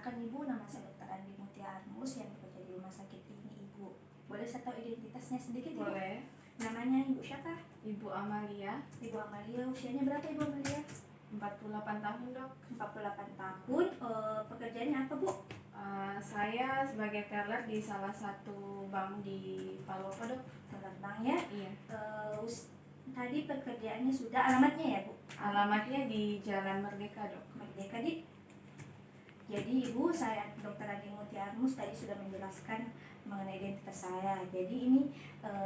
Perkenalkan Ibu, nama saya Dr. Andi Mutia Armus yang bekerja di rumah sakit ini Ibu. Boleh saya tahu identitasnya sedikit Ibu? Boleh. Namanya Ibu siapa? Ibu Amalia. Ibu Amalia, usianya berapa Ibu Amalia? 48 tahun dok. 48 tahun. Pekerjaannya apa Bu? Saya sebagai teller di salah satu bank di Palu dok. Teller bank ya? Iya. Tadi pekerjaannya sudah, alamatnya ya Bu? Alamatnya di Jalan Merdeka dok. Merdeka di. Jadi Ibu, saya Dr. Andi Mutia Armus tadi sudah menjelaskan mengenai identitas saya. Jadi ini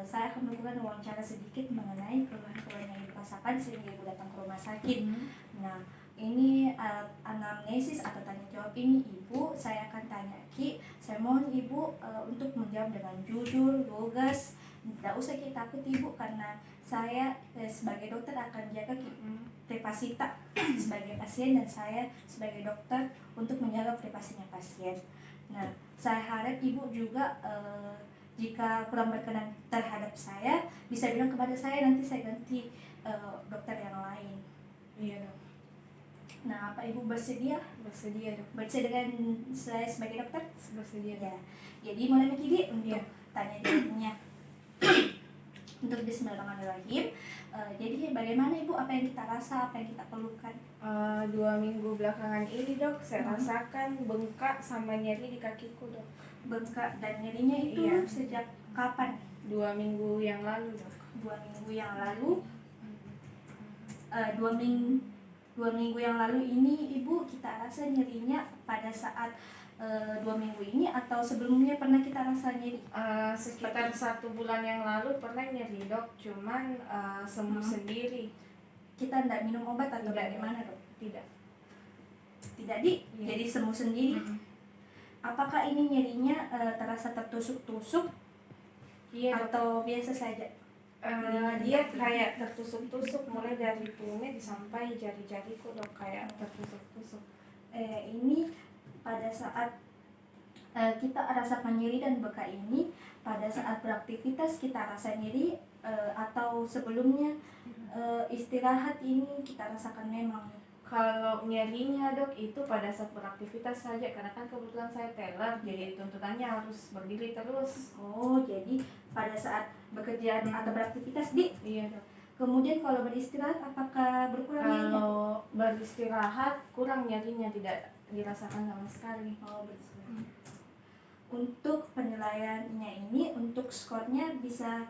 saya akan melakukan wawancara sedikit mengenai keluhan-keluhan yang Ibu rasakan sehingga Ibu datang ke rumah sakit. Nah, ini anamnesis atau tanya jawab ini Ibu, saya akan tanya Ki. Saya mohon Ibu untuk menjawab dengan jujur, lugas. Tidak usah kita takut Ibu, karena saya sebagai dokter akan jaga privasi sebagai pasien, dan saya sebagai dokter untuk menjaga privasinya pasien. Nah, saya harap Ibu juga jika kurang berkenan terhadap saya bisa bilang kepada saya, nanti saya ganti dokter yang lain. Iya dok. Nah, apa Ibu bersedia? Bersedia dok. Bersedia dengan saya sebagai dokter? Bersedia. Ya. Jadi mulai Kidi untuk Iya. tanya jawabnya. Untuk Bismillahirrahmanirrahim. Jadi bagaimana Ibu, apa yang kita rasa, apa yang kita perlukan? 2 minggu belakangan ini dok, saya rasakan bengkak sama nyeri di kakiku dok. Bengkak dan nyerinya itu Iya. sejak kapan? 2 minggu yang lalu dok. 2 minggu yang lalu. 2 minggu yang lalu ini Ibu kita rasa nyerinya pada saat 2 minggu ini, atau sebelumnya pernah kita rasa nyeri? Sekitar 1 bulan yang lalu pernah nyeri dok, cuman sembuh sendiri. Kita tidak minum obat atau Tidak, bagaimana dok? Tidak. Tidak di? Iya. Jadi sembuh sendiri. Apakah ini nyerinya terasa tertusuk-tusuk? Iya dok. Atau biasa saja? Dia kayak tertusuk-tusuk mulai dari tumit sampai jari-jariku dok, kayak tertusuk-tusuk. Ini pada saat kita rasakan nyeri dan bengkak ini pada saat beraktivitas kita rasa nyeri, atau sebelumnya istirahat ini kita rasakan memang? Kalau nyerinya dok itu pada saat beraktivitas saja, karena kan kebetulan saya teller, jadi tuntutannya harus berdiri terus. Oh, jadi pada saat bekerja atau beraktivitas di? Iya dok. Kemudian kalau beristirahat apakah berkurang nyerinya? Kalau beristirahat kurang nyerinya, tidak dirasakan sama sekali. Oh, beristirahat. Untuk penilaiannya ini, untuk skornya bisa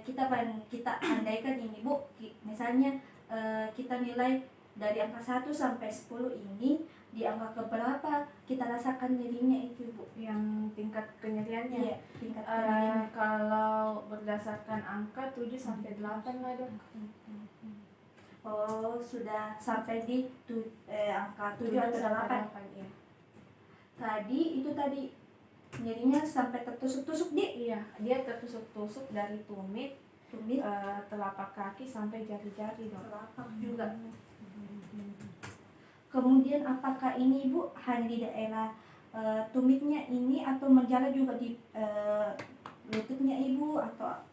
kita andaikan ini Bu, misalnya kita nilai dari angka 1 sampai 10 ini, di angka keberapa kita rasakan nyerinya itu Bu? Yang tingkat kenyeriannya? Iya, tingkat kenyeriannya. Kalau berdasarkan angka 7 sampai 8 lah dok. Oh, sudah sampai di angka 7 atau 8. Ya. Tadi nyerinya sampai tertusuk-tusuk di? Iya, dia tertusuk-tusuk dari tumit, telapak kaki sampai jari-jari dok. Telapak juga. Kemudian apakah ini Ibu hanya di daerah tumitnya ini, atau menjalar juga di lututnya Ibu, atau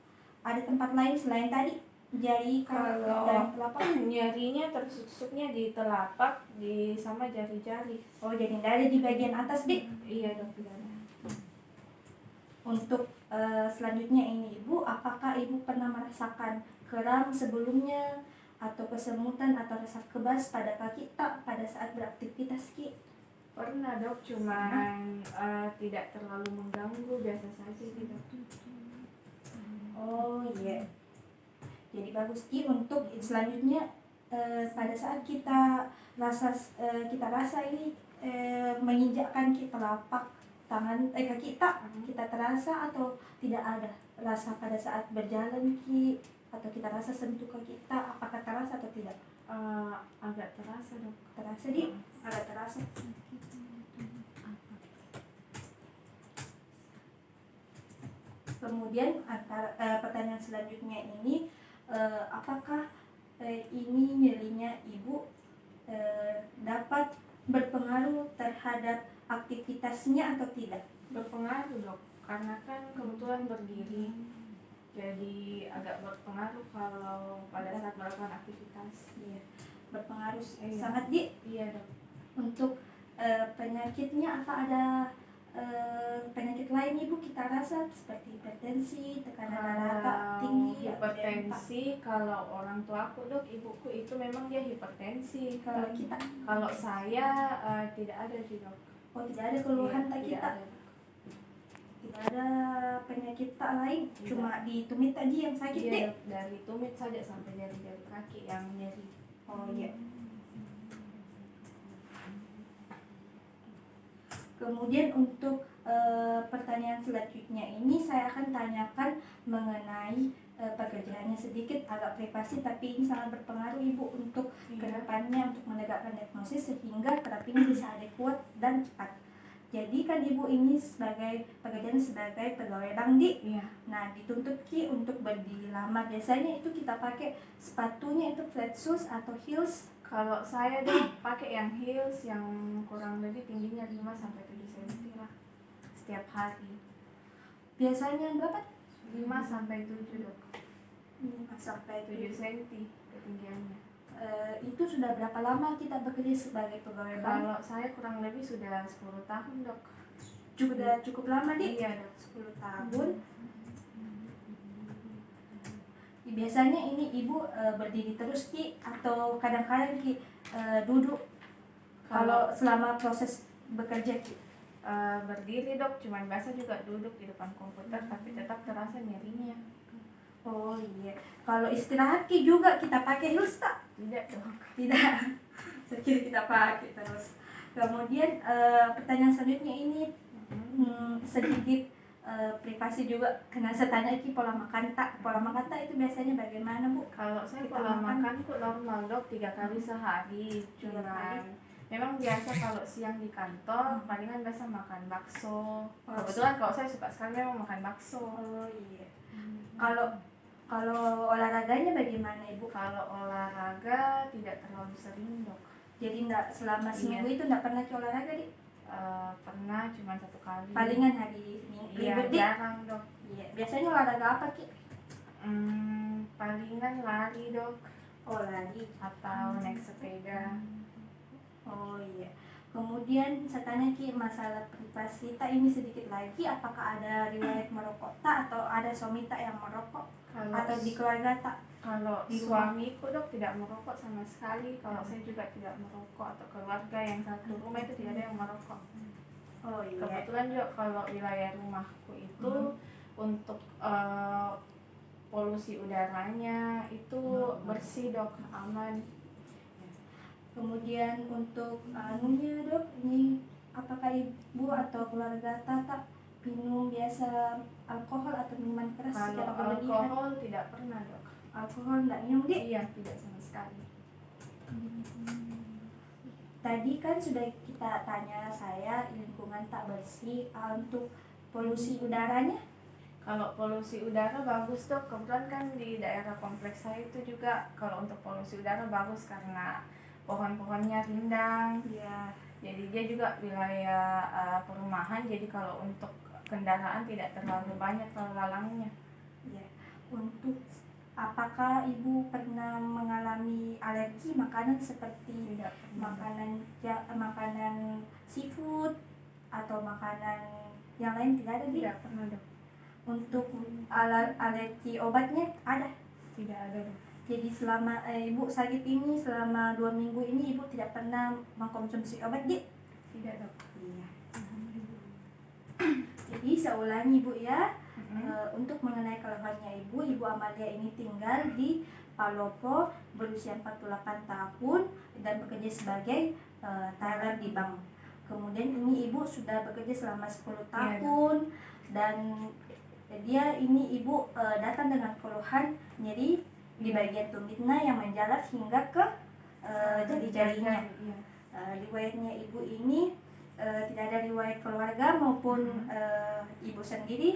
ada tempat lain selain tadi jari dan telapak? Nyerinya tertusuknya di telapak, sama jari-jari. Oh, jadi tidak ada di bagian atas di? Iya dok. Untuk selanjutnya ini Ibu, apakah Ibu pernah merasakan kram sebelumnya, atau kesemutan atau rasa kebas pada kaki pada saat beraktivitas Ki? Pernah dok, cuman tidak terlalu mengganggu, biasa saja gitu. Oh iya. Jadi bagus Ki. Untuk selanjutnya pada saat kita rasa ini menginjakkan telapak tangan kaki kita terasa atau tidak ada rasa pada saat berjalan Ki, atau kita rasa sentuh ke kita, apakah terasa atau tidak? Agak terasa dok. Terasa di? Agak terasa. Kemudian pertanyaan selanjutnya ini, apakah ini nyerinya Ibu dapat berpengaruh terhadap aktivitasnya atau tidak? Berpengaruh dok, karena kan kebetulan berdiri, jadi agak berpengaruh kalau pada saat melakukan aktivitas. Iya, berpengaruh Iya. sangat di? Iya dok. Untuk penyakitnya apa ada penyakit lain ibu kita rasa seperti hipertensi, tekanan darah tinggi, atau hipertensi kalau orang tua aku dok, ibuku itu memang dia hipertensi. Kalau kita, Kalau saya tidak ada sih dok. oh tidak ada keluhan Iya, tak tidak kita, ada, Dok. tidak ada penyakit tak lain, Tidak. cuma di tumit tadi yang sakit Iya, deh. Dok. Dari tumit saja sampai jari-jari kaki yang nyeri. Oh iya. Kemudian untuk pertanyaan selanjutnya ini saya akan tanyakan mengenai pekerjaannya, sedikit agak privasi tapi ini sangat berpengaruh ibu untuk kedepannya untuk menegakkan diagnosis sehingga terapinya bisa adekuat dan cepat. Jadi kan ibu ini sebagai pekerjaan sebagai pegawai bank di, Iya. nah dituntut ki untuk berdiri lama. Biasanya itu kita pakai sepatunya itu flat shoes atau heels. Kalau saya dok pakai yang heels yang kurang lebih tingginya 5 sampai 7 cm lah setiap hari. Biasanya berapa? 5 sampai 7 dok. 5 sampai 7 cm ketinggiannya. Itu sudah berapa lama kita bekerja sebagai pegawai bank? Kalau saya kurang lebih sudah 10 tahun dok. Sudah cukup lama di? Iya dok. 10 tahun. Biasanya ini ibu berdiri terus ki atau kadang-kadang ki duduk kalau selama proses bekerja ki? Berdiri dok, cuman biasa juga duduk di depan komputer tapi tetap terasa nyerinya. Oh iya. Kalau istirahat ki juga kita pakai heels tak? Tidak dok. Tidak. Sekira kita pakai terus. Kemudian pertanyaan selanjutnya ini sedikit privasi juga. Karena saya tanya ki pola makan tak? Pola makan tak itu biasanya bagaimana bu? Kalau saya Kita pola makan- makanku normal dok, 3 kali sehari. Tiga kali. Cuman memang biasa kalau siang di kantor palingan biasa makan bakso. Oh, Kebetulan kalau saya suka sekali memang makan bakso. Oh iya. Kalau olahraganya bagaimana ibu? Kalau olahraga tidak terlalu sering dok. Jadi enggak selama seminggu itu enggak pernah ke olahraga di? Pernah cuma 1 kali. Palingan hari Minggu. Iya Libur, Di? jarang dok. Iya. Biasanya olahraga apa ki? Palingan lari dok Oh lari. atau naik sepeda. Oh iya. Kemudian saya tanya ki masalah privasi tak ini sedikit lagi, apakah ada riwayat merokok tak atau ada suami tak yang merokok atau di keluarga tak? Kalau Di rumah? suamiku dok tidak merokok sama sekali. Kalau saya juga tidak merokok atau keluarga yang satu rumah itu tidak ada yang merokok. Oh iya. Kebetulan juga kalau wilayah rumahku itu untuk polusi udaranya itu bersih dok, aman. Kemudian untuk anunya dok, ini apakah ibu atau keluarga tak minum biasa alkohol atau minuman keras Kalau secara berlebihan? alkohol tidak pernah dok. Alkohol enggak minum di? Iya tidak sama sekali. Tadi kan sudah kita tanya saya lingkungan tak bersih, untuk polusi udaranya? Kalau polusi udara bagus dok, kebetulan kan di daerah kompleks saya itu juga kalau untuk polusi udara bagus karena pohon-pohonnya rindang. Ya. Jadi dia juga wilayah perumahan, jadi kalau untuk kendaraan tidak terlalu banyak lalu lalangnya. Ya. Untuk apakah ibu pernah mengalami alergi makanan seperti Tidak pernah. makanan seafood atau makanan yang lain tidak ada di? Tidak pernah dok. Untuk alergi obatnya ada. Tidak ada dok. Jadi selama ibu sakit ini selama 2 minggu ini ibu tidak pernah mengkonsumsi obat di? Tidak dok. Iya. Jadi saya ulangi ibu ya. Untuk mengenai keluhannya ibu Amalia ini tinggal di Palopo, berusia 48 tahun dan bekerja sebagai teller di bank. Kemudian ini ibu sudah bekerja selama 10 tahun dan dia ini ibu datang dengan keluhan nyeri di bagian tumitnya yang menjalar hingga ke jari-jarinya. Iya. Riwayatnya ibu ini tidak ada riwayat keluarga maupun ibu sendiri.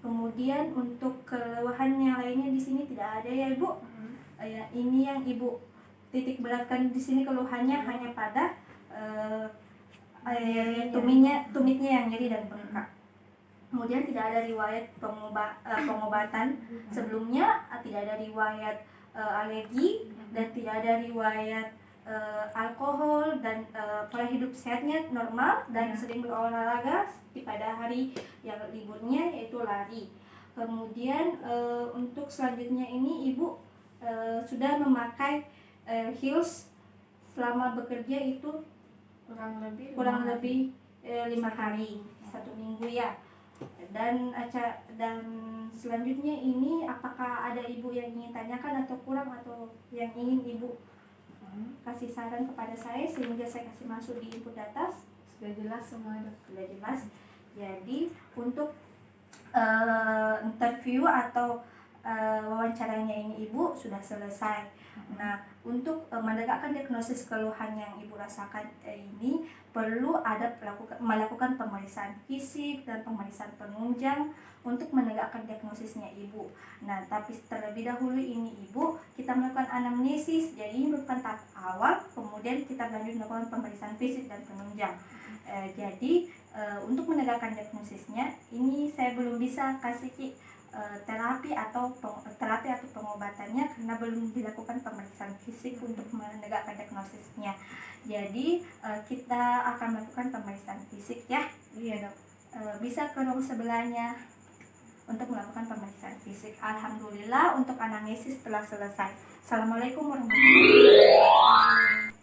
Kemudian untuk keluhan yang lainnya di sini tidak ada ya ibu. Ini yang ibu titik beratkan di sini keluhannya hanya pada tumitnya yang nyeri dan bengkak. Kemudian tidak ada riwayat pengobatan sebelumnya, tidak ada riwayat alergi dan tidak ada riwayat alkohol dan pola hidup sehatnya normal dan Ya. sering berolahraga pada hari yang liburnya yaitu lari. Kemudian untuk selanjutnya ini ibu sudah memakai heels selama bekerja itu kurang lebih kurang 5 hari. lebih 5 hari, 1 minggu ya. Dan selanjutnya ini apakah ada ibu yang ingin tanyakan atau kurang atau yang ingin ibu kasih saran kepada saya sehingga saya kasih masuk di input data? Sudah jelas semua, Dok. Sudah jelas. Jadi untuk interview atau wawancaranya ini ibu sudah selesai. Nah, untuk menegakkan diagnosis keluhan yang ibu rasakan ini perlu ada melakukan pemeriksaan fisik dan pemeriksaan penunjang untuk menegakkan diagnosisnya ibu. Nah, tapi terlebih dahulu ini ibu kita melakukan anamnesis, jadi ini merupakan tahap awal, kemudian kita lanjut melakukan pemeriksaan fisik dan penunjang. Jadi untuk menegakkan diagnosisnya ini saya belum bisa kasih terapi atau pengobatannya karena belum dilakukan pemeriksaan fisik untuk menegakkan diagnosisnya. Jadi kita akan melakukan pemeriksaan fisik ya. Iya, Dok. Bisa ke ruang sebelahnya untuk melakukan pemeriksaan fisik. Alhamdulillah untuk anamnesis telah selesai. Assalamualaikum warahmatullahi wabarakatuh.